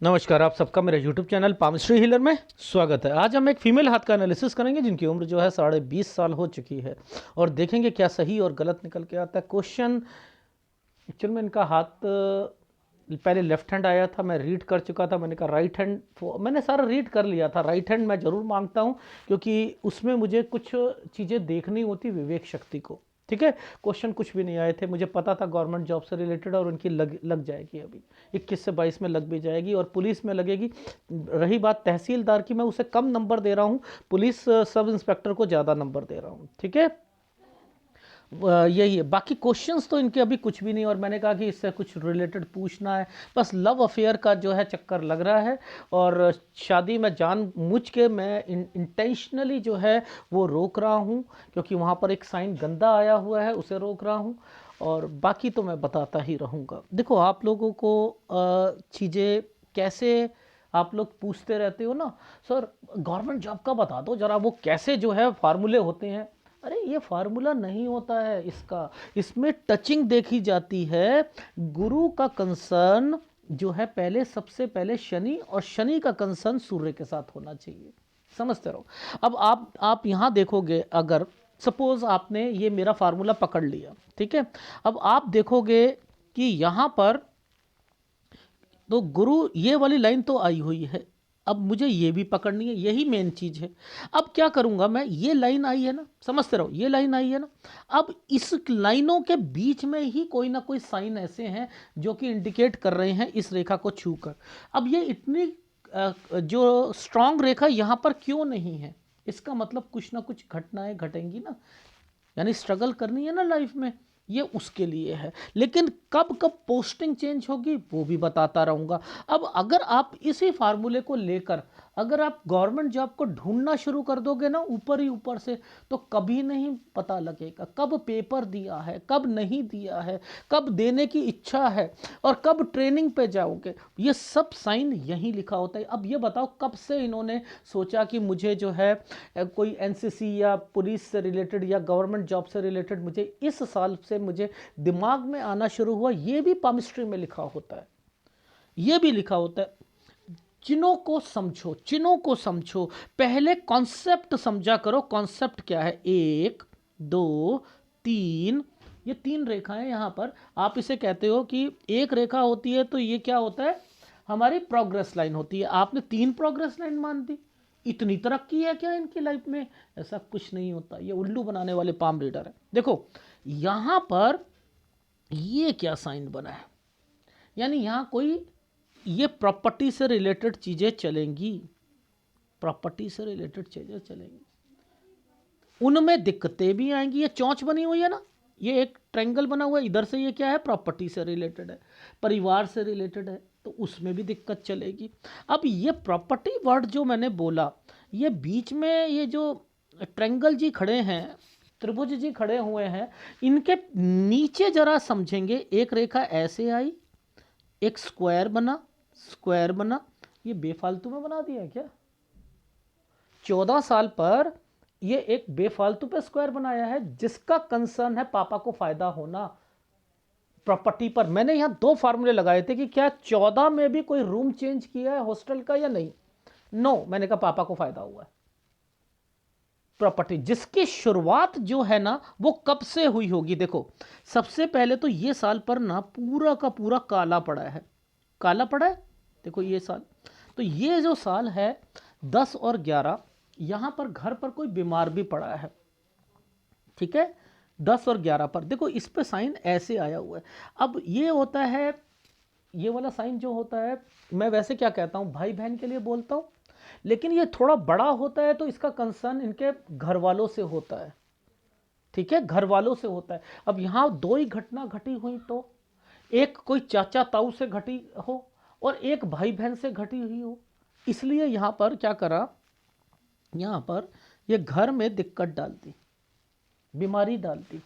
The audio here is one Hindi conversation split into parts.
नमस्कार, आप सबका मेरे YouTube चैनल पामिस्ट्री हीलर में स्वागत है। आज हम एक फीमेल हाथ का एनालिसिस करेंगे जिनकी उम्र जो है 20.5 साल हो चुकी है और देखेंगे क्या सही और गलत निकल के आता है। क्वेश्चन एक्चुअल में इनका हाथ पहले लेफ्ट हैंड आया था, मैं रीड कर चुका था। मैंने कहा राइट हैंड, मैंने सारा रीड कर लिया था। राइट हैंड मैं ज़रूर मांगता हूँ क्योंकि उसमें मुझे कुछ चीज़ें देखनी होती विवेक शक्ति को। ठीक है, क्वेश्चन कुछ भी नहीं आए थे, मुझे पता था गवर्नमेंट जॉब से रिलेटेड और उनकी लग जाएगी। अभी 21 से 22 में लग भी जाएगी और पुलिस में लगेगी। रही बात तहसीलदार की, मैं उसे कम नंबर दे रहा हूँ, पुलिस सब इंस्पेक्टर को ज़्यादा नंबर दे रहा हूँ। ठीक है, यही है। बाकी क्वेश्चंस तो इनके अभी कुछ भी नहीं और मैंने कहा कि इससे कुछ रिलेटेड पूछना है। बस लव अफेयर का जो है चक्कर लग रहा है और शादी में जान मुझ के मैं इंटेंशनली जो है वो रोक रहा हूँ क्योंकि वहाँ पर एक साइन गंदा आया हुआ है, उसे रोक रहा हूँ। और बाकी तो मैं बताता ही रहूँगा। देखो, आप लोगों को चीज़ें कैसे, आप लोग पूछते रहते हो ना, सर गवर्नमेंट जॉब का बता दो जरा, वो कैसे जो है फार्मूले होते हैं। अरे ये फार्मूला नहीं होता है इसका, इसमें टचिंग देखी जाती है। गुरु का कंसर्न जो है पहले, सबसे पहले शनि, और शनि का कंसर्न सूर्य के साथ होना चाहिए। समझते रहो। अब आप यहां देखोगे, अगर सपोज आपने ये मेरा फार्मूला पकड़ लिया, ठीक है, अब आप देखोगे कि यहां पर तो गुरु, ये वाली लाइन तो आई हुई है। अब मुझे ये भी पकड़नी है, यही मेन चीज है। अब क्या करूंगा मैं, ये लाइन आई है ना, समझते रहो, ये लाइन आई है ना। अब इस लाइनों के बीच में ही कोई ना कोई साइन ऐसे हैं जो कि इंडिकेट कर रहे हैं इस रेखा को छूकर। अब ये इतनी जो स्ट्रांग रेखा यहां पर क्यों नहीं है, इसका मतलब कुछ ना कुछ घटनाएं घटेंगी ना, यानी स्ट्रगल करनी है ना लाइफ में, ये उसके लिए है। लेकिन कब कब पोस्टिंग चेंज होगी वो भी बताता रहूंगा। अब अगर आप इसी फार्मूले को लेकर अगर आप गवर्नमेंट जॉब को ढूंढना शुरू कर दोगे ना ऊपर ही ऊपर से, तो कभी नहीं पता लगेगा कब पेपर दिया है, कब नहीं दिया है, कब देने की इच्छा है और कब ट्रेनिंग पे जाओगे। ये सब साइन यहीं लिखा होता है। अब ये बताओ कब से इन्होंने सोचा कि मुझे जो है कोई एनसीसी या पुलिस से रिलेटेड या गवर्नमेंट जॉब से रिलेटेड मुझे इस साल से मुझे दिमाग में आना शुरू हुआ। ये भी पामिस्ट्री में लिखा होता है, ये भी लिखा होता है। चिन्हों को समझो, चिन्हों को समझो, पहले कॉन्सेप्ट समझा करो। कॉन्सेप्ट क्या है, 1 2 3, ये 3 रेखाएं यहां पर। आप इसे कहते हो कि एक रेखा होती है तो ये क्या होता है, हमारी प्रोग्रेस लाइन होती है। आपने 3 प्रोग्रेस लाइन मान दी, इतनी तरक्की है क्या इनकी लाइफ में? ऐसा कुछ नहीं होता, ये उल्लू बनाने वाले पाम रीडर है। देखो यहां पर ये क्या साइन बना है, यानी यहां कोई ये प्रॉपर्टी से रिलेटेड चीजें चलेंगी, प्रॉपर्टी से रिलेटेड चीजें चलेंगी, उनमें दिक्कतें भी आएंगी। ये चौंच बनी हुई है ना, ये एक ट्रायंगल बना हुआ है, इधर से ये क्या है, प्रॉपर्टी से रिलेटेड है, परिवार से रिलेटेड है, तो उसमें भी दिक्कत चलेगी। अब ये प्रॉपर्टी वर्ड जो मैंने बोला, ये बीच में ये जो ट्रायंगल जी खड़े हैं, त्रिभुज जी खड़े हुए हैं, इनके नीचे जरा समझेंगे। एक रेखा ऐसे आई, एक स्क्वायर बना, स्क्वायर बना, ये बेफालतू में बना दिया है क्या? 14 साल पर ये एक बेफालतू पे स्क्वायर बनाया है जिसका कंसर्न है पापा को फायदा होना प्रॉपर्टी पर। मैंने यहां 2 फार्मूले लगाए थे कि क्या 14 में भी कोई रूम चेंज किया है हॉस्टल का या नहीं। नो, मैंने कहा पापा को फायदा हुआ है। प्रॉपर्टी जिसकी शुरुआत जो है ना वो कब से हुई होगी, देखो सबसे पहले तो ये साल पर ना पूरा का पूरा काला पड़ा है, काला पड़ा है। देखो ये साल, तो ये जो साल है 10 और 11, यहां पर घर पर कोई बीमार भी पड़ा है। ठीक है, 10 और 11 पर देखो इस पे साइन ऐसे आया हुआ है। अब ये होता है, ये वाला साइन जो होता है, मैं वैसे क्या कहता हूं, भाई बहन के लिए बोलता हूं, लेकिन ये थोड़ा बड़ा होता है तो इसका कंसर्न इनके घर वालों से होता है। ठीक है, घर वालों से होता है। अब यहां 2 ही घटना घटी हुई, तो एक कोई चाचा ताऊ से घटी हो और एक भाई बहन से घटी हुई हो, इसलिए यहां पर क्या करा, यहां पर ये घर में दिक्कत डालती, बीमारी डालती।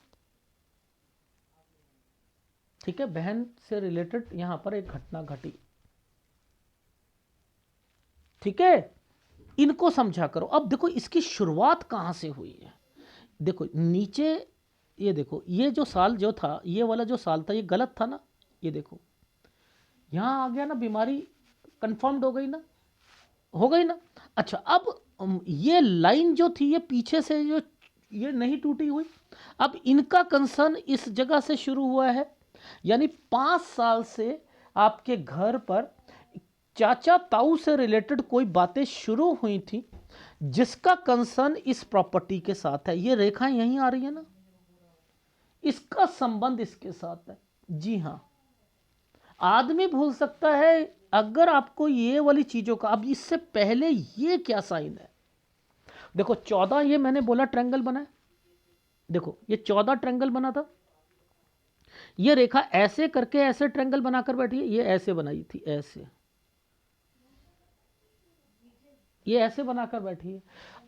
ठीक है, बहन से रिलेटेड यहां पर एक घटना घटी। ठीक है, इनको समझा करो। अब देखो इसकी शुरुआत कहां से हुई है, देखो नीचे, ये देखो ये जो साल जो था, ये वाला जो साल था ये गलत था ना, ये देखो यहां आ गया ना बीमारी, कंफर्म्ड हो गई ना, हो गई ना। अच्छा, अब ये लाइन जो थी ये पीछे से जो ये नहीं टूटी हुई, अब इनका कंसर्न इस जगह से शुरू हुआ है, यानी 5 साल से आपके घर पर चाचा ताऊ से रिलेटेड कोई बातें शुरू हुई थी जिसका कंसर्न इस प्रॉपर्टी के साथ है। ये रेखाएं यहीं आ रही है ना, इसका संबंध इसके साथ है। जी हां, आदमी भूल सकता है अगर आपको ये वाली चीजों का। अब इससे पहले ये क्या साइन है, देखो 14 ये मैंने बोला ट्रायंगल बना है, देखो ये 14 ट्रायंगल बना था, ये रेखा ऐसे करके ऐसे ट्रायंगल बनाकर बैठी है, ये ऐसे बनाई थी, ऐसे ये ऐसे बनाकर बैठी है।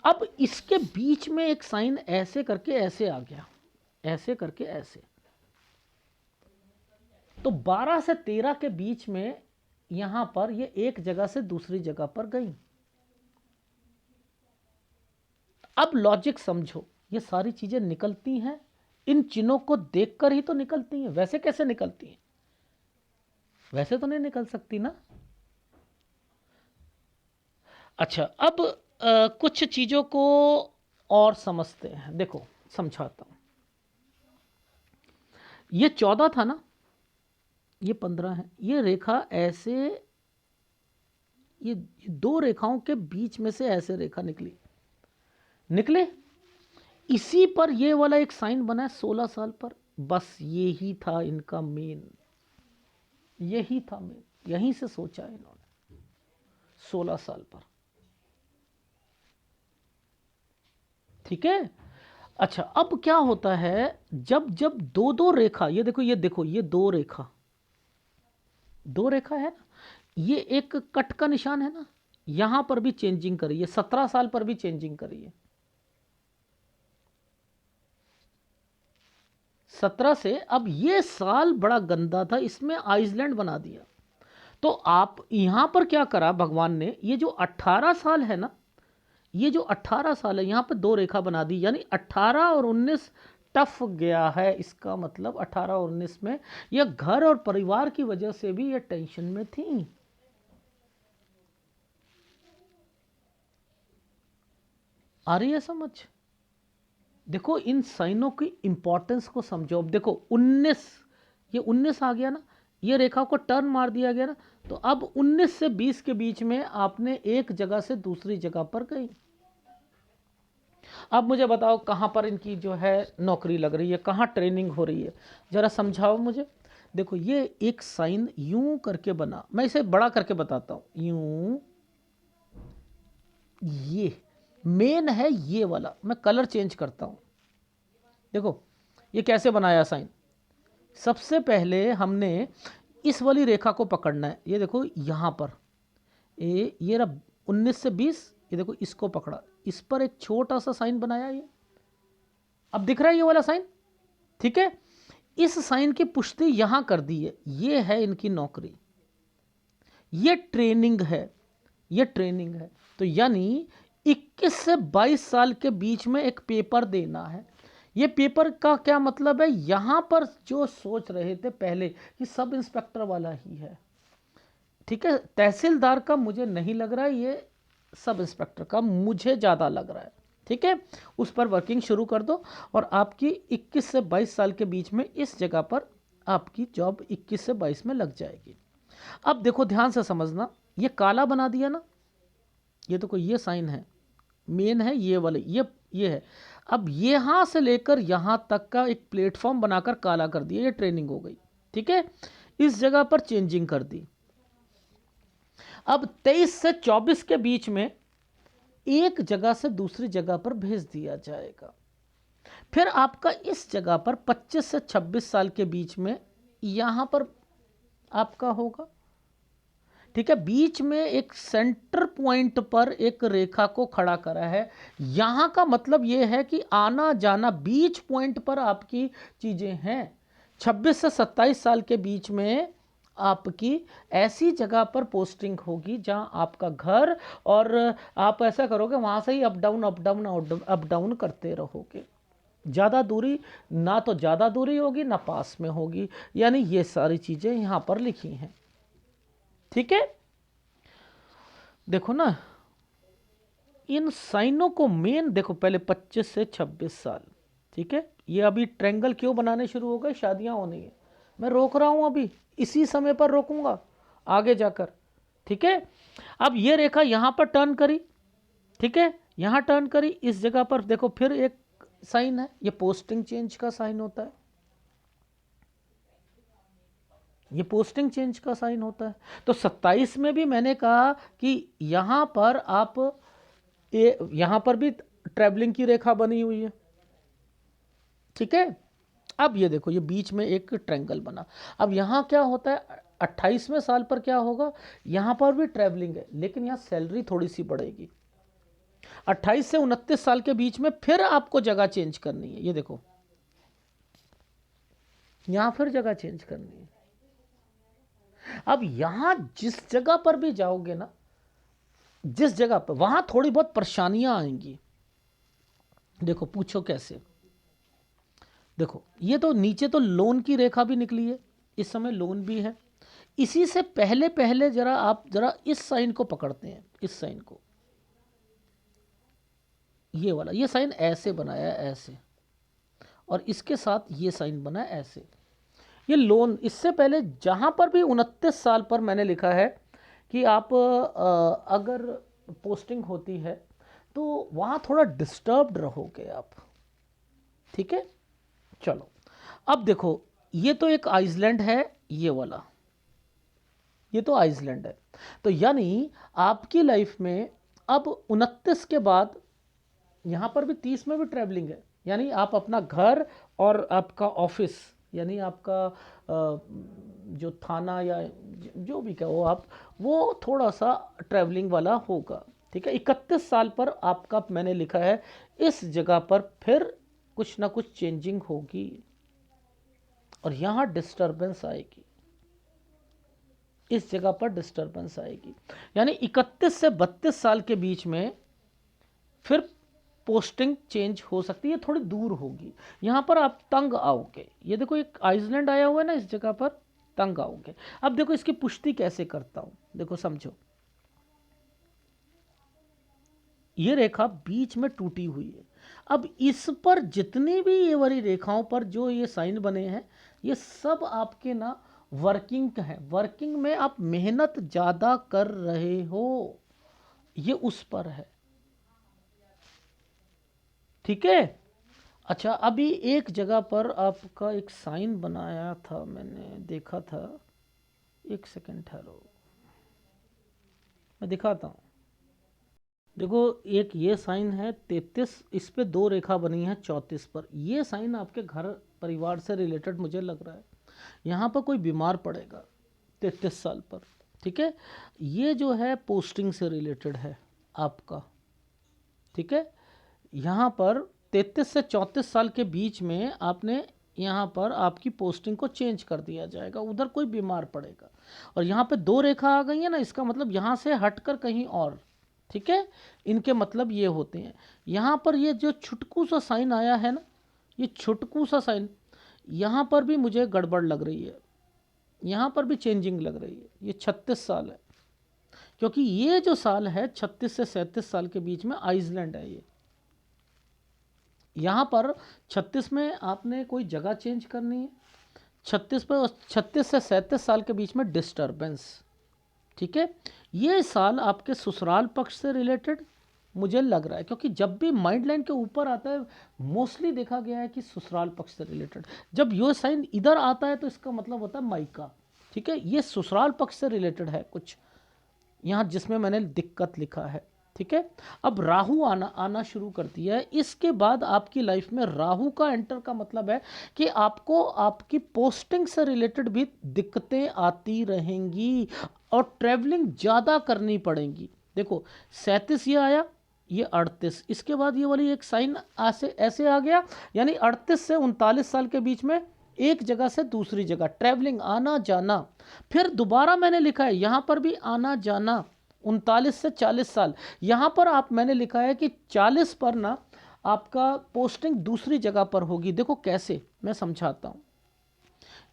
अब इसके बीच में एक साइन ऐसे करके ऐसे आ गया, ऐसे करके ऐसे, तो 12 से 13 के बीच में यहां पर ये एक जगह से दूसरी जगह पर गई। अब लॉजिक समझो, ये सारी चीजें निकलती हैं इन चिन्हों को देखकर ही तो निकलती हैं, वैसे कैसे निकलती हैं, वैसे तो नहीं निकल सकती ना। अच्छा, अब कुछ चीजों को और समझते हैं, देखो समझाता हूं। ये 14 था ना, ये 15 है, ये रेखा ऐसे, ये दो रेखाओं के बीच में से ऐसे रेखा निकले, इसी पर ये वाला एक साइन बना है 16 साल पर। बस यही था इनका मेन, यही था मेन, यहीं से सोचा है इन्होंने 16 साल पर। ठीक है। अच्छा, अब क्या होता है, जब जब दो दो रेखा, ये देखो ये देखो, ये दो रेखा है ना, ये एक कट का निशान है ना, यहां पर भी चेंजिंग करी है, 17 साल पर भी चेंजिंग करी है। 17 से अब ये साल बड़ा गंदा था, इसमें आइसलैंड बना दिया। तो आप यहां पर क्या करा भगवान ने, ये जो 18 साल है ना, ये जो 18 साल है यहां पर दो रेखा बना दी, यानी 18 और 19 टफ गया है। इसका मतलब 18 और 19 में यह घर और परिवार की वजह से भी ये टेंशन में थी। आ रही है समझ? देखो इन साइनों की इंपॉर्टेंस को समझो। अब देखो 19, ये 19 आ गया ना, ये रेखा को टर्न मार दिया गया ना, तो अब 19 से 20 के बीच में आपने एक जगह से दूसरी जगह पर गई। अब मुझे बताओ कहां पर इनकी जो है नौकरी लग रही है, कहां ट्रेनिंग हो रही है, जरा समझाओ मुझे। देखो ये एक साइन यूं करके बना, मैं इसे बड़ा करके बताता हूं, यूं, ये मेन है ये वाला, मैं कलर चेंज करता हूं। देखो ये कैसे बनाया साइन, सबसे पहले हमने इस वाली रेखा को पकड़ना है, ये देखो यहां पर ये रहा 19 से 20, ये देखो इसको पकड़ा, इस पर एक छोटा सा साइन बनाया, ये अब दिख रहा है ये वाला साइन। ठीक है, इस साइन की पुष्टि यहां कर दी है, ये है इनकी नौकरी, ये ट्रेनिंग है, ये ट्रेनिंग है। तो यानी 21 से 22 साल के बीच में एक पेपर देना है। ये पेपर का क्या मतलब है, यहां पर जो सोच रहे थे पहले कि सब इंस्पेक्टर वाला ही है, ठीक है, तहसीलदार का मुझे नहीं लग रहा है, ये सब इंस्पेक्टर का मुझे ज़्यादा लग रहा है। ठीक है, उस पर वर्किंग शुरू कर दो और आपकी 21 से 22 साल के बीच में इस जगह पर आपकी जॉब 21 से 22 में लग जाएगी। अब देखो ध्यान से समझना, ये काला बना दिया ना, ये तो कोई ये साइन है, मेन है ये वाले, ये है। अब यहां से लेकर यहां तक का एक प्लेटफॉर्म बनाकर काला कर दिया, ये ट्रेनिंग हो गई। ठीक है, इस जगह पर चेंजिंग कर दी। अब 23 से 24 के बीच में एक जगह से दूसरी जगह पर भेज दिया जाएगा। फिर आपका इस जगह पर 25 से 26 साल के बीच में यहां पर आपका होगा। ठीक है, बीच में एक सेंटर पॉइंट पर एक रेखा को खड़ा करा है, यहां का मतलब यह है कि आना जाना बीच पॉइंट पर आपकी चीजें हैं। 26 से 27 साल के बीच में आपकी ऐसी जगह पर पोस्टिंग होगी जहां आपका घर, और आप ऐसा करोगे वहां से ही अप डाउन करते रहोगे। ज़्यादा दूरी ना, तो ज़्यादा दूरी होगी ना पास में होगी, यानी ये सारी चीज़ें यहां पर लिखी हैं। ठीक है, देखो ना, इन साइनों को मेन देखो, पहले 25 से 26 साल, ठीक है। ये अभी ट्रायंगल क्यों बनाने शुरू हो गए, शादियां होनी है, मैं रोक रहा हूं अभी, इसी समय पर रोकूंगा आगे जाकर, ठीक है। अब ये रेखा यहां पर टर्न करी, ठीक है, यहां टर्न करी, इस जगह पर देखो फिर एक साइन है, ये पोस्टिंग चेंज का साइन होता है, ये पोस्टिंग चेंज का साइन होता है। तो 27 में भी मैंने कहा कि यहां पर आप यहां पर भी ट्रैवलिंग की रेखा बनी हुई है, ठीक है। अब ये देखो, ये बीच में एक ट्रायंगल बना। अब यहां क्या होता है, 28वें साल पर क्या होगा, यहां पर भी ट्रैवलिंग है, लेकिन यहां सैलरी थोड़ी सी बढ़ेगी। 28 से 29 साल के बीच में फिर आपको जगह चेंज करनी है, ये देखो यहां फिर जगह चेंज करनी है। अब यहां जिस जगह पर भी जाओगे ना, जिस जगह पर, वहां थोड़ी बहुत परेशानियां आएंगी। देखो पूछो कैसे, देखो ये तो नीचे तो लोन की रेखा भी निकली है, इस समय लोन भी है। इसी से पहले पहले जरा आप जरा इस साइन को पकड़ते हैं, इस साइन को, ये वाला, ये साइन ऐसे बनाया है ऐसे, और इसके साथ ये साइन बना है ऐसे, ये लोन। इससे पहले जहां पर भी 29 साल पर मैंने लिखा है कि आप अगर पोस्टिंग होती है तो वहां थोड़ा डिस्टर्ब्ड रहोगे आप, ठीक है। चलो अब देखो, ये तो एक आइसलैंड है, ये वाला, ये तो आइसलैंड है। तो यानी आपकी लाइफ में अब 29 के बाद यहां पर भी 30 में भी ट्रैवलिंग है, यानी आप अपना घर और आपका ऑफिस, यानी आपका जो थाना या जो भी कहो आप, वो थोड़ा सा ट्रैवलिंग वाला होगा, ठीक है। 31 साल पर आपका मैंने लिखा है इस जगह पर फिर कुछ ना कुछ चेंजिंग होगी, और यहां डिस्टरबेंस आएगी, इस जगह पर डिस्टरबेंस आएगी। यानी 31 से 32 साल के बीच में फिर पोस्टिंग चेंज हो सकती है, थोड़ी दूर होगी, यहां पर आप तंग आओगे। ये देखो एक आइसलैंड आया हुआ है ना, इस जगह पर तंग आओगे। अब देखो इसकी पुष्टि कैसे करता हूं, देखो समझो, ये रेखा बीच में टूटी हुई है। अब इस पर जितनी भी ये वाली रेखाओं पर जो ये साइन बने हैं, ये सब आपके ना वर्किंग है, वर्किंग में आप मेहनत ज्यादा कर रहे हो, ये उस पर है, ठीक है। अच्छा अभी एक जगह पर आपका एक साइन बनाया था, मैंने देखा था, एक सेकंड ठहरो, मैं दिखाता हूँ। देखो एक ये साइन है 33, इस पे दो रेखा बनी है 34 पर, ये साइन आपके घर परिवार से रिलेटेड मुझे लग रहा है, यहाँ पर कोई बीमार पड़ेगा 33 साल पर, ठीक है। ये जो है पोस्टिंग से रिलेटेड है आपका, ठीक है। यहाँ पर 33 से 34 साल के बीच में आपने यहाँ पर आपकी पोस्टिंग को चेंज कर दिया जाएगा, उधर कोई बीमार पड़ेगा। और यहाँ पे दो रेखा आ गई है ना, इसका मतलब यहाँ से हटकर कहीं और, ठीक है। इनके मतलब ये होते हैं। यहाँ पर ये जो छुटकू सा साइन आया है ना, ये छुटकू सा साइन, यहाँ पर भी मुझे गड़बड़ लग रही है, यहाँ पर भी चेंजिंग लग रही है। ये 36 साल है, क्योंकि ये जो साल है 36 से 37 साल के बीच में आइसलैंड है ये। यहाँ पर 36 में आपने कोई जगह चेंज करनी है, 36 पर 36 से 37 साल के बीच में डिस्टर्बेंस, ठीक है। ये साल आपके ससुराल पक्ष से रिलेटेड मुझे लग रहा है, क्योंकि जब भी माइंड लाइन के ऊपर आता है मोस्टली देखा गया है कि ससुराल पक्ष से रिलेटेड, जब ये साइन इधर आता है तो इसका मतलब होता है मायका, ठीक है। ये ससुराल पक्ष से रिलेटेड है कुछ यहाँ जिसमें मैंने दिक्कत लिखा है, ठीक है। अब राहु आना शुरू कर दिया है, इसके बाद आपकी लाइफ में राहु का एंटर का मतलब है कि आपको आपकी पोस्टिंग से रिलेटेड भी दिक्कतें आती रहेंगी और ट्रैवलिंग ज़्यादा करनी पड़ेगी। देखो 37 ये आया, ये 38, इसके बाद ये वाली एक साइन ऐसे ऐसे आ गया, यानी 38 से 39 साल के बीच में एक जगह से दूसरी जगह ट्रैवलिंग, आना जाना। फिर दोबारा मैंने लिखा है यहाँ पर भी आना जाना, 39 से 40 साल। यहाँ पर आप मैंने लिखा है कि 40 पर ना आपका पोस्टिंग दूसरी जगह पर होगी। देखो कैसे, मैं समझाता हूँ।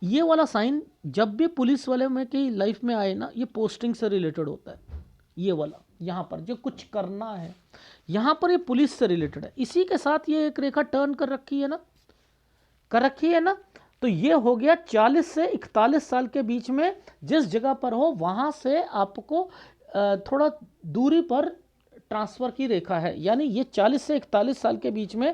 ये वाला साइन जब भी पुलिस वाले में की लाइफ में आए ना, ये पोस्टिंग से रिलेटेड होता है, ये वाला यहाँ पर जो कुछ करना है, यहाँ पर ये पुलिस से रिलेटेड है। इसी के साथ ये एक रेखा टर्न कर रखी है ना, कर रखी है ना। तो ये हो गया 40 से 41 साल के बीच में जिस जगह पर हो वहाँ से आपको थोड़ा दूरी पर ट्रांसफ़र की रेखा है। यानी ये 40 से 41 साल के बीच में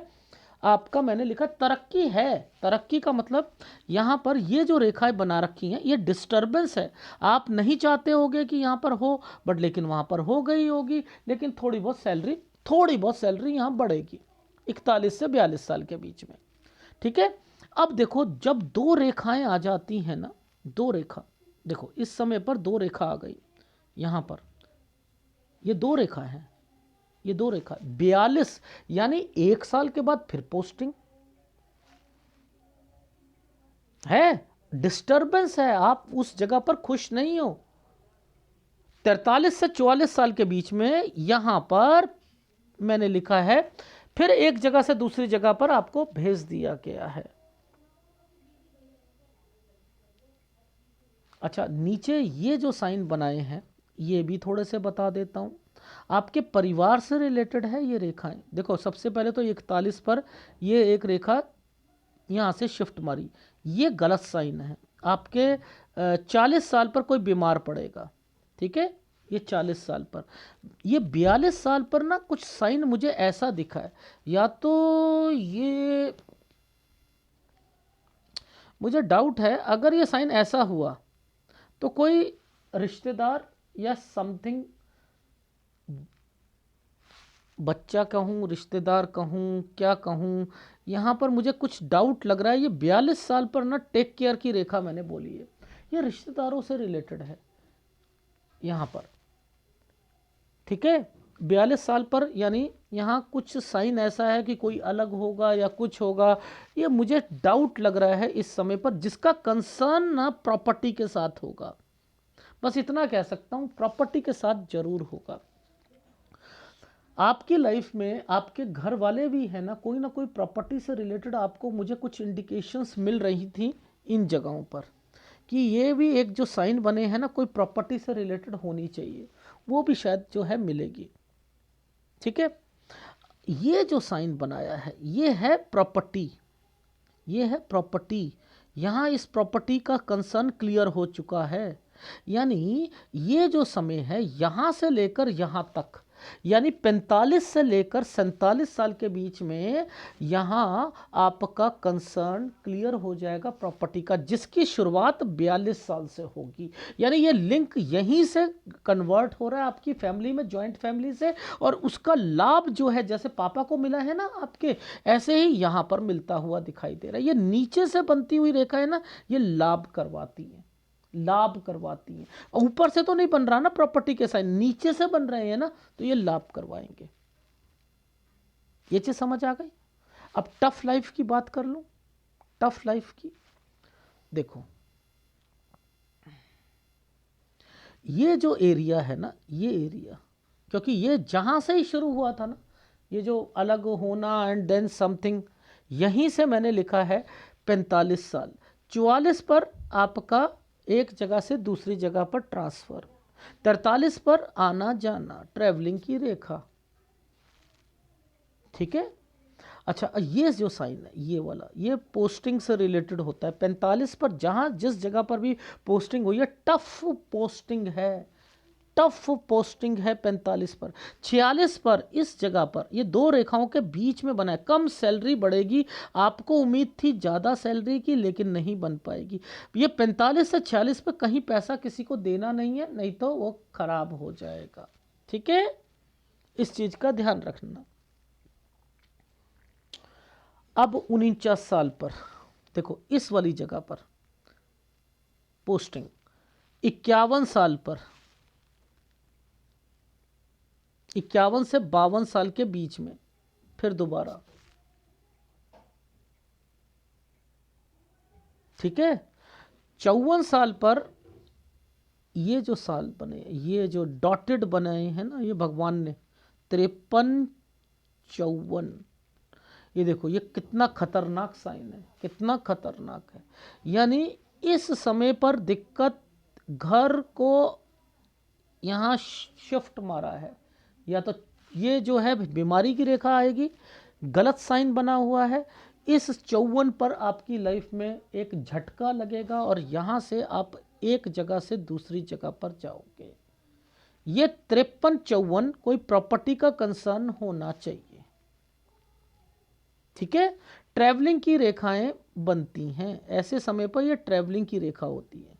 आपका मैंने लिखा तरक्की है। तरक्की का मतलब यहाँ पर ये जो रेखाएं बना रखी हैं ये डिस्टर्बेंस है। आप नहीं चाहते होगे कि यहाँ पर हो, बट लेकिन वहाँ पर हो गई होगी। लेकिन थोड़ी बहुत सैलरी यहाँ बढ़ेगी 41 से 42 साल के बीच में। ठीक है। अब देखो जब दो रेखाएं आ जाती हैं ना, दो रेखा, देखो इस समय पर दो रेखा आ गई यहाँ पर, ये दो रेखा है, ये दो रेखा 42 यानी 1 साल के बाद फिर पोस्टिंग है, डिस्टर्बेंस है, आप उस जगह पर खुश नहीं हो। 43 से 44 साल के बीच में यहां पर मैंने लिखा है फिर एक जगह से दूसरी जगह पर आपको भेज दिया गया है। अच्छा, नीचे ये जो साइन बनाए हैं ये भी थोड़े से बता देता हूं। आपके परिवार से रिलेटेड है ये रेखाएं। देखो सबसे पहले तो 41 पर ये एक रेखा यहाँ से शिफ्ट मारी, ये गलत साइन है। आपके 40 साल पर कोई बीमार पड़ेगा, ठीक है, ये 40 साल पर। ये 42 साल पर ना कुछ साइन मुझे ऐसा दिखा है, या तो ये मुझे डाउट है, अगर ये साइन ऐसा हुआ तो कोई रिश्तेदार या समथिंग, बच्चा कहूँ, रिश्तेदार कहूँ, क्या कहूँ, यहाँ पर मुझे कुछ डाउट लग रहा है। ये 42 साल पर ना टेक केयर की रेखा मैंने बोली है, ये रिश्तेदारों से रिलेटेड है यहाँ पर। ठीक है, 42 साल पर यानी यहाँ कुछ साइन ऐसा है कि कोई अलग होगा या कुछ होगा, ये मुझे डाउट लग रहा है इस समय पर, जिसका कंसर्न ना प्रॉपर्टी के साथ होगा। बस इतना कह सकता हूँ, प्रॉपर्टी के साथ जरूर होगा। आपकी लाइफ में आपके घर वाले भी है ना कोई प्रॉपर्टी से रिलेटेड, आपको मुझे कुछ इंडिकेशंस मिल रही थी इन जगहों पर कि ये भी एक जो साइन बने हैं ना कोई प्रॉपर्टी से रिलेटेड होनी चाहिए, वो भी शायद जो है मिलेगी। ठीक है, ये जो साइन बनाया है ये है प्रॉपर्टी, ये है प्रॉपर्टी। यहाँ इस प्रॉपर्टी का कंसर्न क्लियर हो चुका है। यानी ये जो समय है यहाँ से लेकर यहाँ तक, यानी 45 से लेकर 47 साल के बीच में यहाँ आपका कंसर्न क्लियर हो जाएगा प्रॉपर्टी का, जिसकी शुरुआत 42 साल से होगी। यानी ये लिंक यहीं से कन्वर्ट हो रहा है आपकी फैमिली में, जॉइंट फैमिली से, और उसका लाभ जो है जैसे पापा को मिला है ना आपके, ऐसे ही यहाँ पर मिलता हुआ दिखाई दे रहा है। ये नीचे से बनती हुई रेखा है ना, ये लाभ करवाती है, लाभ करवाती हैं। ऊपर से तो नहीं बन रहा ना प्रॉपर्टी के साइन, नीचे से बन रहे हैं ना, तो ये लाभ करवाएंगे। ये चीज समझ आ गई। अब टफ लाइफ की बात कर लूं, टफ लाइफ की। देखो ये जो एरिया है ना, ये एरिया, क्योंकि ये जहां से ही शुरू हुआ था ना, ये जो अलग होना एंड देन समथिंग, यहीं से मैंने लिखा है 45 साल। 44 पर आपका एक जगह से दूसरी जगह पर ट्रांसफर, 43 पर आना जाना, ट्रैवलिंग की रेखा। ठीक है। अच्छा, ये जो साइन है ये वाला, ये पोस्टिंग से रिलेटेड होता है। 45 पर जहां जिस जगह पर भी पोस्टिंग हुई है, टफ पोस्टिंग है, टफ पोस्टिंग है 45 पर। 46 पर इस जगह पर ये दो रेखाओं के बीच में बना है, कम सैलरी बढ़ेगी। आपको उम्मीद थी ज़्यादा सैलरी की, लेकिन नहीं बन पाएगी। ये 45 से 46 पर कहीं पैसा किसी को देना नहीं है, नहीं तो वो खराब हो जाएगा। ठीक है, इस चीज़ का ध्यान रखना। अब 49 साल पर देखो, इस वाली जगह पर पोस्टिंग, 51 साल पर, 51 से 52 साल के बीच में फिर दोबारा। ठीक है, 54 साल पर ये जो साल बने, ये जो डॉटेड बनाए हैं ना ये भगवान ने, 53 54, ये देखो ये कितना खतरनाक साइन है, कितना खतरनाक है। यानी इस समय पर दिक्कत घर को, यहाँ शिफ्ट मारा है, या तो ये जो है बीमारी की रेखा आएगी, गलत साइन बना हुआ है। इस 54 पर आपकी लाइफ में एक झटका लगेगा और यहाँ से आप एक जगह से दूसरी जगह पर जाओगे। ये 53-54 कोई प्रॉपर्टी का कंसर्न होना चाहिए, ठीक है। ट्रैवलिंग की रेखाएं बनती हैं ऐसे समय पर, यह ट्रैवलिंग की रेखा होती है।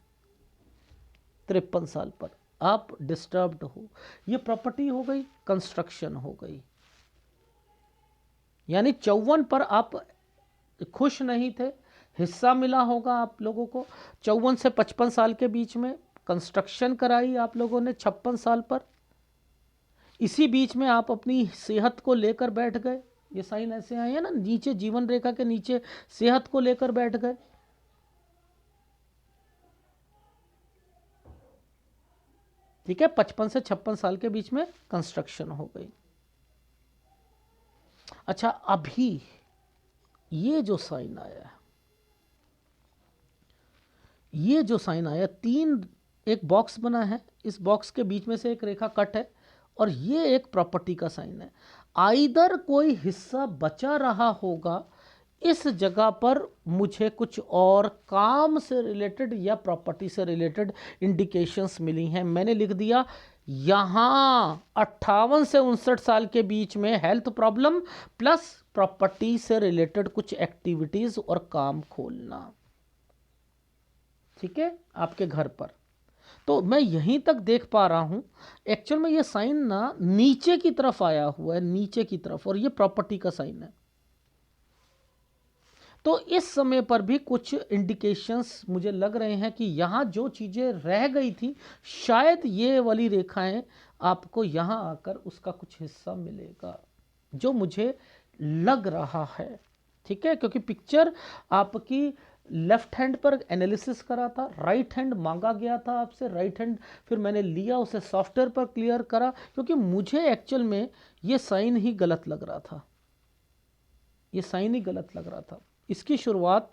53 साल पर आप डिस्टर्ब्ड हो, ये प्रॉपर्टी हो गई, कंस्ट्रक्शन हो गई। यानी 54 पर आप खुश नहीं थे, हिस्सा मिला होगा आप लोगों को। 54 से 55 साल के बीच में कंस्ट्रक्शन कराई आप लोगों ने 56 साल पर। इसी बीच में आप अपनी सेहत को लेकर बैठ गए। ये साइन ऐसे आए हैं ना, नीचे जीवन रेखा के नीचे सेहत को लेकर बैठ गए। ठीक है, 55 से 56 साल के बीच में कंस्ट्रक्शन हो गई। अच्छा, अभी ये जो साइन आया, ये जो साइन आया, तीन एक बॉक्स बना है, इस बॉक्स के बीच में से एक रेखा कट है और ये एक प्रॉपर्टी का साइन है। आइदर कोई हिस्सा बचा रहा होगा इस जगह पर, मुझे कुछ और काम से रिलेटेड या प्रॉपर्टी से रिलेटेड इंडिकेशंस मिली हैं। मैंने लिख दिया यहाँ 58 से 59 साल के बीच में हेल्थ प्रॉब्लम प्लस प्रॉपर्टी से रिलेटेड कुछ एक्टिविटीज और काम खोलना, ठीक है, आपके घर पर। तो मैं यहीं तक देख पा रहा हूं, एक्चुअल में ये साइन ना नीचे की तरफ आया हुआ है, नीचे की तरफ, और ये प्रॉपर्टी का साइन है। तो इस समय पर भी कुछ इंडिकेशंस मुझे लग रहे हैं कि यहाँ जो चीज़ें रह गई थी, शायद ये वाली रेखाएं आपको यहाँ आकर उसका कुछ हिस्सा मिलेगा, जो मुझे लग रहा है, ठीक है। क्योंकि पिक्चर आपकी लेफ्ट हैंड पर एनालिसिस करा था, राइट हैंड मांगा गया था आपसे, राइट हैंड फिर मैंने लिया, उसे सॉफ्टवेयर पर क्लियर करा, क्योंकि मुझे एक्चुअल में ये साइन ही गलत लग रहा था, ये साइन ही गलत लग रहा था। इसकी शुरुआत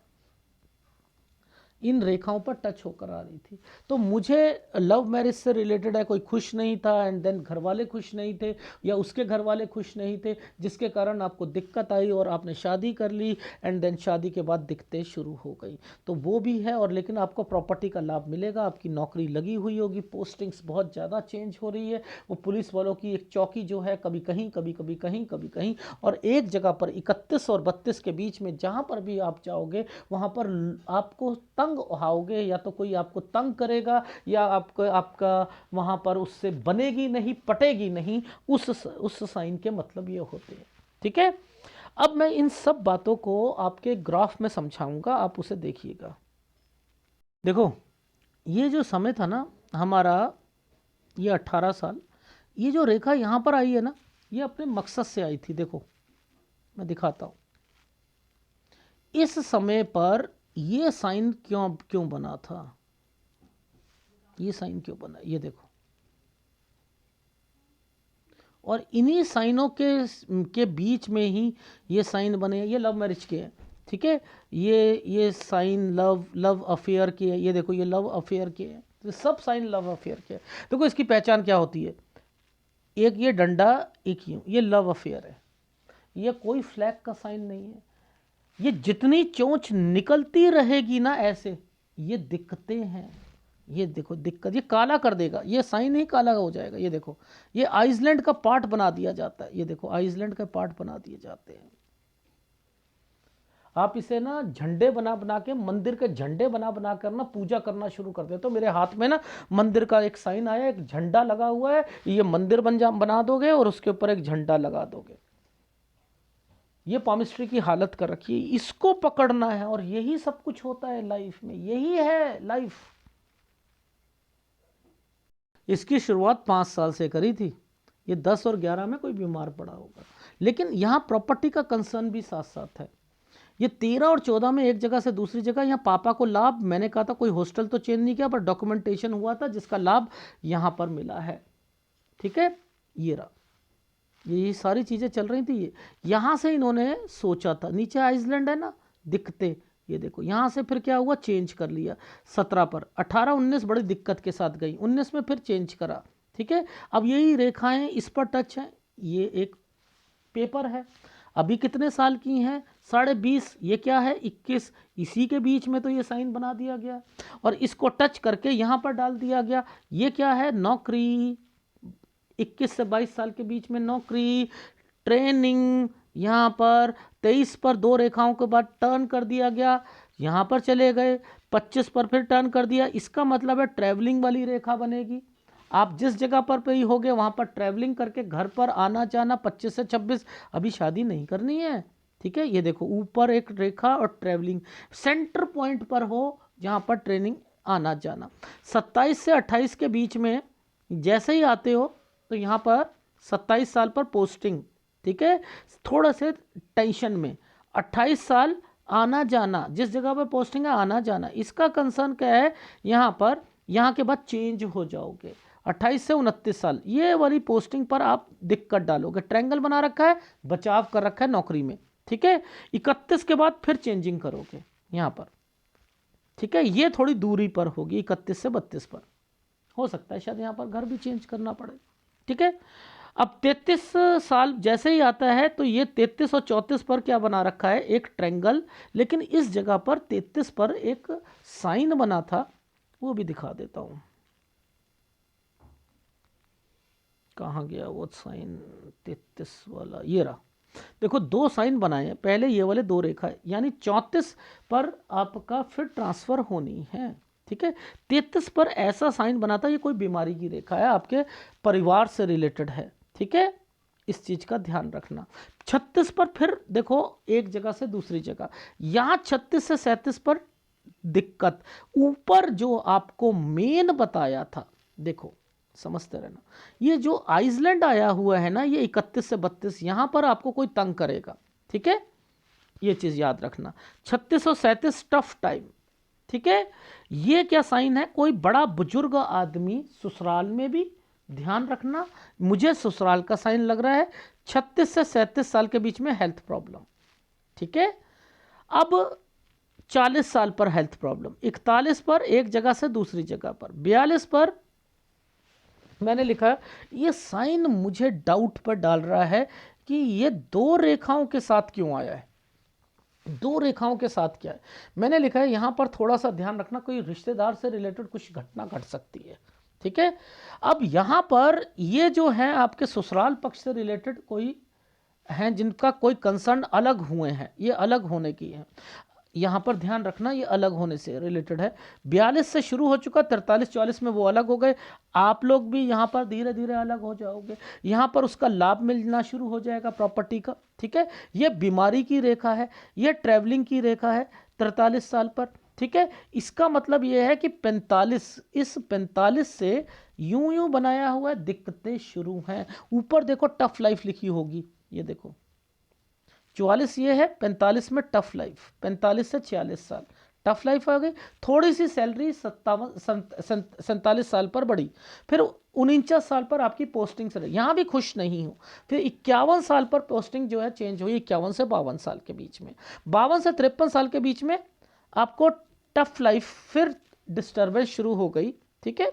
इन रेखाओं पर टच होकर आ रही थी। तो मुझे लव मैरिज से रिलेटेड है, कोई खुश नहीं था, एंड देन घर वाले खुश नहीं थे या उसके घर वाले खुश नहीं थे, जिसके कारण आपको दिक्कत आई और आपने शादी कर ली, एंड देन शादी के बाद दिक्कतें शुरू हो गई। तो वो भी है, और लेकिन आपको प्रॉपर्टी का लाभ मिलेगा, आपकी नौकरी लगी हुई होगी, पोस्टिंग्स बहुत ज़्यादा चेंज हो रही है। वो पुलिस वालों की एक चौकी जो है, कभी कहीं कभी कभी कहीं कभी कहीं, और एक जगह पर 31 और 32 के बीच में जहाँ पर भी आप जाओगे वहाँ पर आपको तंग उठाओगे, या तो कोई आपको तंग करेगा या आपका वहां पर उससे बनेगी नहीं, पटेगी नहीं। उस साइन के मतलब ये होते हैं, ठीक है। अब मैं इन सब बातों को आपके ग्राफ में समझाऊंगा, आप उसे देखिएगा। देखो, ये जो समय था ना हमारा, ये 18 साल, ये जो रेखा यहां पर आई है ना, ये अपने मकसद से आई थी। देखो मैं दिखाता हूं, इस समय पर ये साइन क्यों बना था, ये साइन क्यों बना, ये देखो। और इन्हीं साइनों के बीच में ही ये साइन बने, ये लव मैरिज के हैं, ठीक है। ये साइन लव अफेयर के है, ये देखो, ये लव अफेयर के हैं, तो सब साइन लव अफेयर के हैं। देखो इसकी पहचान क्या होती है, एक ये डंडा, एक ये लव अफेयर है, ये कोई फ्लैग का साइन नहीं है। ये जितनी चोंच निकलती रहेगी ना ऐसे, ये दिक्कतें हैं, ये देखो दिक्कत, ये काला कर देगा, ये साइन ही काला हो जाएगा। ये देखो, ये आइसलैंड का पार्ट बना दिया जाता है, ये देखो आइसलैंड का पार्ट बना दिए जाते हैं। आप इसे ना झंडे बना बना के, मंदिर के झंडे बना बना कर ना पूजा करना शुरू करते हैं। तो मेरे हाथ में ना मंदिर का एक साइन आया, एक झंडा लगा हुआ है, ये मंदिर बना दोगे और उसके ऊपर एक झंडा लगा दोगे। ये पामिस्ट्री की हालत कर रखी है, इसको पकड़ना है, और यही सब कुछ होता है लाइफ में, यही है लाइफ। इसकी शुरुआत 5 साल से करी थी, ये 10 और 11 में कोई बीमार पड़ा होगा। लेकिन यहाँ प्रॉपर्टी का कंसर्न भी साथ साथ है। ये 13 और 14 में एक जगह से दूसरी जगह, यहाँ पापा को लाभ, मैंने कहा था कोई हॉस्टल तो चेंज नहीं किया, पर डॉक्यूमेंटेशन हुआ था जिसका लाभ यहाँ पर मिला है, ठीक है। ये रहा, ये सारी चीज़ें चल रही थी। ये यहाँ से इन्होंने सोचा था, नीचे आइसलैंड है ना, दिक्कतें, ये देखो यहाँ से फिर क्या हुआ, चेंज कर लिया 17 पर। 18 19 बड़ी दिक्कत के साथ गई, 19 में फिर चेंज करा, ठीक है। अब यही रेखाएं इस पर टच हैं, ये एक पेपर है, अभी कितने साल की हैं, 20.5, ये क्या है 21, इसी के बीच में तो ये साइन बना दिया गया और इसको टच करके यहाँ पर डाल दिया गया। ये क्या है, नौकरी, 21 से 22 साल के बीच में नौकरी, ट्रेनिंग, यहाँ पर 23 पर 2 रेखाओं के बाद टर्न कर दिया गया, यहाँ पर चले गए, 25 पर फिर टर्न कर दिया। इसका मतलब है ट्रैवलिंग वाली रेखा बनेगी। आप जिस जगह पर पे ही होगे वहाँ पर ट्रैवलिंग करके घर पर आना जाना, 25 से 26, अभी शादी नहीं करनी है, ठीक है। ये देखो ऊपर एक रेखा और ट्रैवलिंग सेंटर पॉइंट पर हो जहाँ पर ट्रेनिंग आना जाना। 27 से 28 के बीच में जैसे ही आते हो तो यहाँ पर 27 साल पर पोस्टिंग, ठीक है, थोड़ा से टेंशन में। 28 साल आना जाना, जिस जगह पर पोस्टिंग है आना जाना, इसका कंसर्न क्या है, यहाँ पर यहाँ के बाद चेंज हो जाओगे। 28 से 29 साल ये वाली पोस्टिंग पर आप दिक्कत डालोगे, ट्रायंगल बना रखा है, बचाव कर रखा है नौकरी में, ठीक है। 31 के बाद फिर चेंजिंग करोगे यहाँ पर, ठीक है। ये थोड़ी दूरी पर होगी, 31 से 32 पर हो सकता है शायद यहाँ पर घर भी चेंज करना पड़े, ठीक है। अब 33 साल जैसे ही आता है तो ये 33 और 34 पर क्या बना रखा है, एक ट्रायंगल, लेकिन इस जगह पर 33 पर एक साइन बना था, वो भी दिखा देता हूँ। कहाँ गया वो साइन 33 वाला, ये रहा। देखो 2 साइन बनाए हैं, पहले ये वाले 2 रेखा है, यानी 34 पर आपका फिर ट्रांसफर होनी है, ठीक है। 33 पर ऐसा साइन बना था, ये कोई बीमारी की रेखा है, आपके परिवार से रिलेटेड है, ठीक है, इस चीज का ध्यान रखना। 36 पर फिर देखो एक जगह से दूसरी जगह, यहां 36 से 37 पर दिक्कत, ऊपर जो आपको मेन बताया था, देखो समझते रहना, ये जो आइसलैंड आया हुआ है ना, ये 31 से 32, यहां पर आपको कोई तंग करेगा, ठीक है, ये चीज याद रखना। 36 और 37 टफ टाइम, ठीक है। ये क्या साइन है, कोई बड़ा बुजुर्ग आदमी ससुराल में भी, ध्यान रखना, मुझे ससुराल का साइन लग रहा है। 36 से 37 साल के बीच में हेल्थ प्रॉब्लम, ठीक है। अब 40 साल पर हेल्थ प्रॉब्लम, 41 पर एक जगह से दूसरी जगह पर, 42 पर मैंने लिखा, ये साइन मुझे डाउट पर डाल रहा है कि ये 2 रेखाओं के साथ क्यों आया है, 2 रेखाओं के साथ क्या है। मैंने लिखा है यहां पर थोड़ा सा ध्यान रखना, कोई रिश्तेदार से रिलेटेड कुछ घटना घट सकती है, ठीक है। अब यहां पर ये जो है आपके ससुराल पक्ष से रिलेटेड कोई हैं जिनका कोई कंसर्न अलग हुए हैं, ये अलग होने की है, यहाँ पर ध्यान रखना, ये अलग होने से रिलेटेड है। 42 से शुरू हो चुका, 43-44 में वो अलग हो गए, आप लोग भी यहाँ पर धीरे धीरे अलग हो जाओगे, यहाँ पर उसका लाभ मिलना शुरू हो जाएगा प्रॉपर्टी का, ठीक है। ये बीमारी की रेखा है, ये ट्रैवलिंग की रेखा है 43 साल पर, ठीक है। इसका मतलब ये है कि 45, इस 45 से यूं यूं बनाया हुआ है, दिक्कतें शुरू हैं। ऊपर देखो टफ लाइफ लिखी होगी, ये देखो 44 ये है, 45 में टफ लाइफ, 45 से 46 साल टफ लाइफ आ गई, थोड़ी सी सैलरी 47 साल पर बढ़ी, फिर 49 साल पर आपकी पोस्टिंग से यहाँ भी खुश नहीं हूँ, फिर 51 साल पर पोस्टिंग जो है चेंज हुई, 51 से 52 साल के बीच में, 52 से 53 साल के बीच में आपको टफ लाइफ, फिर डिस्टर्बेंस शुरू हो गई, ठीक है।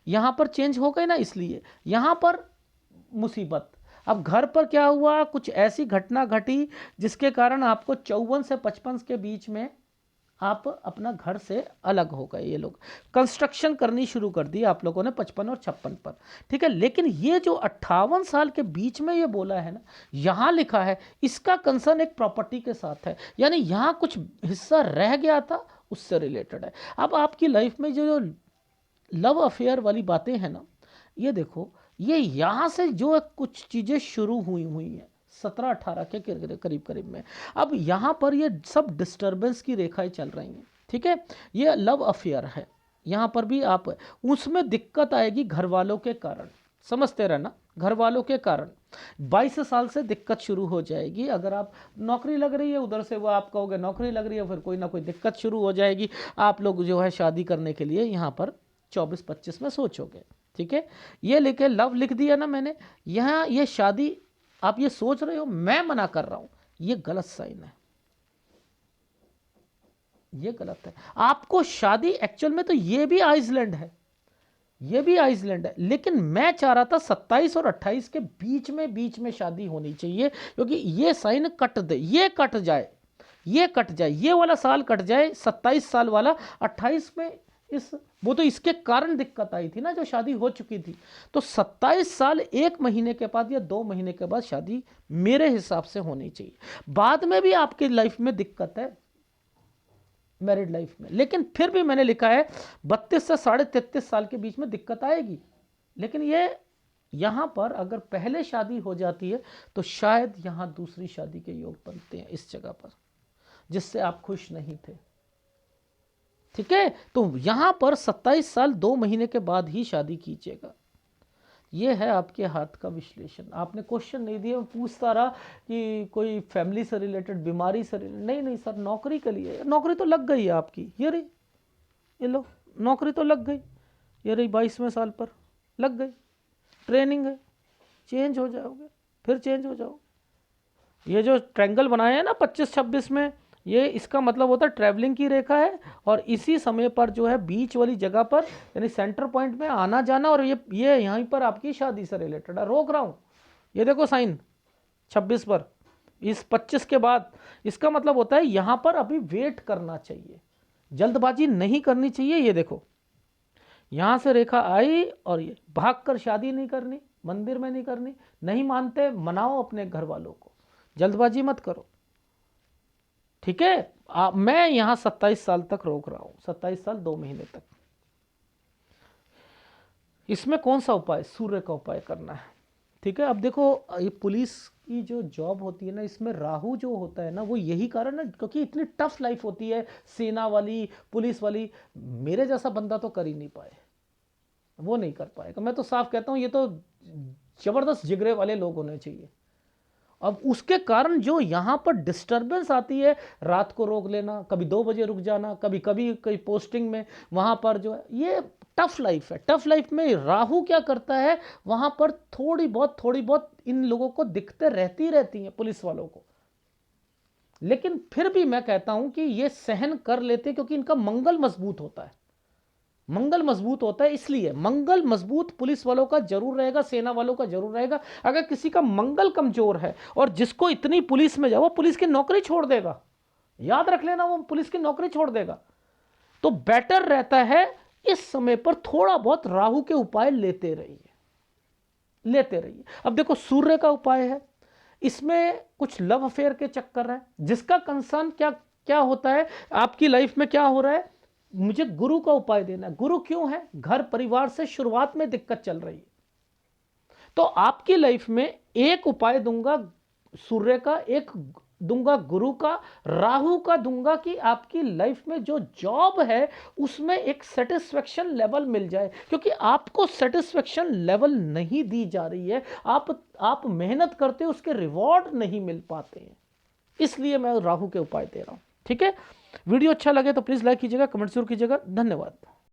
यहाँ पर चेंज हो गई ना, इसलिए यहाँ पर मुसीबत। अब घर पर क्या हुआ, कुछ ऐसी घटना घटी जिसके कारण आपको 54 से 55 के बीच में आप अपना घर से अलग हो गए, ये लोग कंस्ट्रक्शन करनी शुरू कर दी आप लोगों ने 55 और 56 पर, ठीक है। लेकिन ये जो 58 साल के बीच में ये बोला है ना, यहाँ लिखा है, इसका कंसर्न एक प्रॉपर्टी के साथ है, यानी यहाँ कुछ हिस्सा रह गया था, उससे रिलेटेड है। अब आपकी लाइफ में जो लव अफेयर वाली बातें हैं ना, ये देखो, ये यहाँ से जो कुछ चीज़ें शुरू हुई हैं 17-18 के करीब करीब में, अब यहाँ पर ये सब डिस्टर्बेंस की रेखाएं चल रही हैं, ठीक है। ये लव अफेयर है, यहाँ पर भी आप, उसमें दिक्कत आएगी घर वालों के कारण, समझते रहना, घर वालों के कारण 22 साल से दिक्कत शुरू हो जाएगी। अगर आप नौकरी लग रही है, उधर से वो आप कहोगे नौकरी लग रही है, फिर कोई ना कोई दिक्कत शुरू हो जाएगी, आप लोग जो है शादी करने के लिए यहाँ पर 24-25 में सोचोगे, ठीक है। ये लिखे लव लिख दिया ना मैंने, यहाँ ये शादी आप ये सोच रहे हो, मैं मना कर रहा हूं, ये गलत साइन है, ये गलत है। आपको शादी एक्चुअल में तो ये भी आइसलैंड है, ये भी आइसलैंड है, लेकिन मैं चाह रहा था 27 और 28 के बीच में शादी होनी चाहिए, क्योंकि ये साइन कट दे, ये कट जाए, ये कट जाए, ये वाला साल कट जाए 27 साल वाला, 28 में इस वो तो इसके कारण दिक्कत आई थी ना, जो शादी हो चुकी थी। तो 27 साल 1 महीने के बाद या 2 महीने के बाद शादी मेरे हिसाब से होनी चाहिए। बाद में भी आपकी लाइफ में दिक्कत है, मैरिड लाइफ में, लेकिन फिर भी मैंने लिखा है 32 से 33.5 साल के बीच में दिक्कत आएगी। लेकिन ये यहां पर अगर पहले शादी हो जाती है तो शायद यहां दूसरी शादी के योग बनते हैं इस जगह पर, जिससे आप खुश नहीं थे। ठीक है, तो यहां पर 27 साल 2 महीने के बाद ही शादी कीजिएगा। ये है आपके हाथ का विश्लेषण। आपने क्वेश्चन नहीं दिया, मैं पूछता रहा कि कोई फैमिली से रिलेटेड, बीमारी से रिलेटेड, नहीं सर नौकरी के लिए, नौकरी तो लग गई है आपकी, ये रही, ये लो नौकरी तो लग गई, ये रही 22वें साल पर लग गई, ट्रेनिंग है, चेंज हो जाओगे, फिर चेंज हो जाओगे। ये जो ट्रायंगल बनाए हैं ना 25-26 में, ये इसका मतलब होता है ट्रैवलिंग की रेखा है, और इसी समय पर जो है बीच वाली जगह पर यानी सेंटर पॉइंट में आना जाना, और ये यहीं पर आपकी शादी से रिलेटेड है। रोक रहा हूँ, ये देखो साइन 26 पर, इस 25 के बाद, इसका मतलब होता है यहां पर अभी वेट करना चाहिए, जल्दबाजी नहीं करनी चाहिए। ये देखो यहां से रेखा आई, और ये भागकर शादी नहीं करनी, मंदिर में नहीं करनी, नहीं मानते मनाओ अपने घर वालों को, जल्दबाजी मत करो। ठीक है, मैं यहां 27 साल तक रोक रहा हूं, 27 साल 2 महीने तक। इसमें कौन सा उपाय? सूर्य का उपाय करना है। ठीक है, अब देखो ये पुलिस की जो जॉब होती है ना, इसमें राहु जो होता है ना, वो यही कारण है, क्योंकि इतनी टफ लाइफ होती है, सेना वाली, पुलिस वाली, मेरे जैसा बंदा तो कर ही नहीं पाए, वो नहीं कर पाएगा। मैं तो साफ कहता हूं ये तो जबरदस्त जिगरे वाले लोग होने चाहिए। अब उसके कारण जो यहाँ पर डिस्टरबेंस आती है, रात को रोक लेना, कभी 2 बजे रुक जाना, कभी कभी कोई पोस्टिंग में, वहाँ पर जो है ये टफ लाइफ है। टफ लाइफ में राहु क्या करता है, वहाँ पर थोड़ी बहुत इन लोगों को दिक्कतें रहती हैं पुलिस वालों को, लेकिन फिर भी मैं कहता हूं कि ये सहन कर लेते, क्योंकि इनका मंगल मजबूत होता है, मंगल मजबूत होता है, इसलिए मंगल मजबूत पुलिस वालों का जरूर रहेगा, सेना वालों का जरूर रहेगा। अगर किसी का मंगल कमजोर है और जिसको इतनी पुलिस में जाए, वो पुलिस की नौकरी छोड़ देगा, याद रख लेना, वो पुलिस की नौकरी छोड़ देगा। तो बेटर रहता है इस समय पर थोड़ा बहुत राहु के उपाय लेते रहिए, लेते रहिए। अब देखो सूर्य का उपाय है, इसमें कुछ लव अफेयर के चक्कर है, जिसका कंसर्न क्या क्या होता है आपकी लाइफ में, क्या हो रहा है, मुझे गुरु का उपाय देना है। गुरु क्यों है? घर परिवार से शुरुआत में दिक्कत चल रही है, तो आपकी लाइफ में एक उपाय दूंगा सूर्य का, एक दूंगा गुरु का, राहु का दूंगा, कि आपकी लाइफ में जो जॉब है उसमें एक सेटिस्फेक्शन लेवल मिल जाए, क्योंकि आपको सेटिस्फेक्शन लेवल नहीं दी जा रही है, आप मेहनत करते हो, उसके रिवॉर्ड नहीं मिल पाते हैं, इसलिए मैं राहु के उपाय दे रहा हूं। ठीक है, वीडियो अच्छा लगे तो प्लीज लाइक कीजिएगा, कमेंट जरूर कीजिएगा। धन्यवाद।